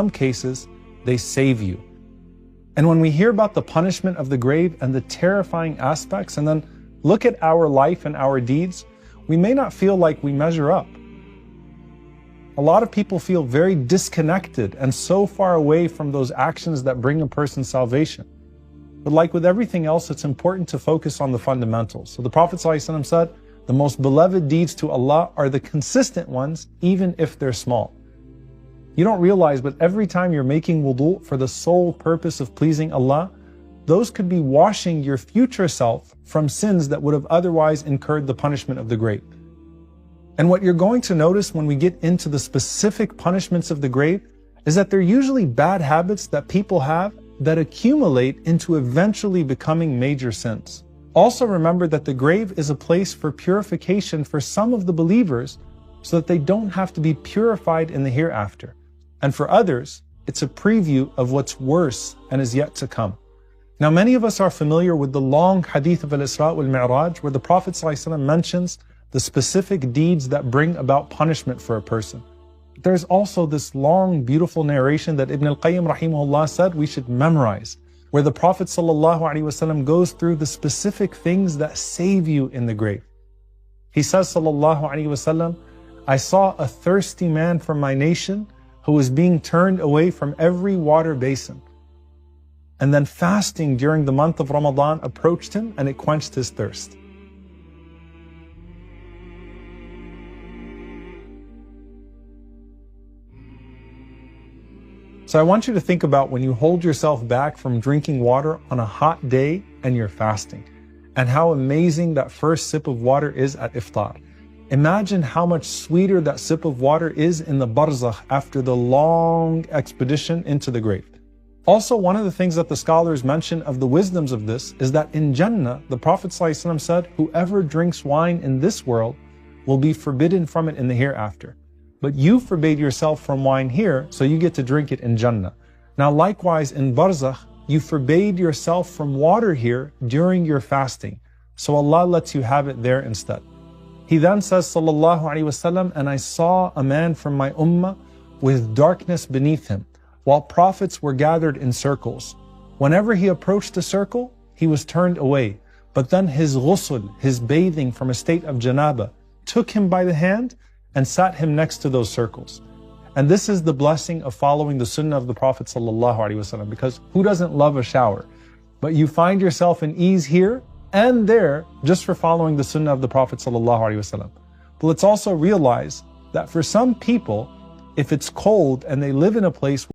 some cases, they save you. And when we hear about the punishment of the grave and the terrifying aspects, and then look at our life and our deeds, we may not feel like we measure up. A lot of people feel very disconnected and so far away from those actions that bring a person salvation. But like with everything else, it's important to focus on the fundamentals. So the Prophet ﷺ said, the most beloved deeds to Allah are the consistent ones, even if they're small. You don't realize, but every time you're making wudu for the sole purpose of pleasing Allah, those could be washing your future self from sins that would have otherwise incurred the punishment of the grave. And what you're going to notice when we get into the specific punishments of the grave is that they're usually bad habits that people have that accumulate into eventually becoming major sins. Also remember that the grave is a place for purification for some of the believers so that they don't have to be purified in the hereafter. And for others, it's a preview of what's worse and is yet to come. Now, many of us are familiar with the long hadith of Al-Isra wal-Mi'raj where the Prophet ﷺ mentions the specific deeds that bring about punishment for a person. There's also this long, beautiful narration that Ibn al-Qayyim rahimahullah said we should memorize, where the Prophet ﷺ goes through the specific things that save you in the grave. He says, sallallahu alaihi wasallam, I saw a thirsty man from my nation who was being turned away from every water basin. And then fasting during the month of Ramadan approached him and it quenched his thirst. So I want you to think about when you hold yourself back from drinking water on a hot day and you're fasting, and how amazing that first sip of water is at iftar. Imagine how much sweeter that sip of water is in the barzakh after the long expedition into the grave. Also, one of the things that the scholars mention of the wisdoms of this is that in Jannah, the Prophet ﷺ said, whoever drinks wine in this world will be forbidden from it in the hereafter. But you forbade yourself from wine here, so you get to drink it in Jannah. Now likewise in barzakh, you forbade yourself from water here during your fasting, so Allah lets you have it there instead. He then says, sallallahu alaihi wasallam, and I saw a man from my ummah with darkness beneath him, while prophets were gathered in circles. Whenever he approached a circle, he was turned away. But then his ghusl, his bathing from a state of janaba, took him by the hand and sat him next to those circles. And this is the blessing of following the sunnah of the Prophet sallallahu alaihi wasallam, because who doesn't love a shower? But you find yourself in ease here and there just for following the sunnah of the Prophet sallallahu alaihi wasallam. But let's also realize that for some people, if it's cold and they live in a place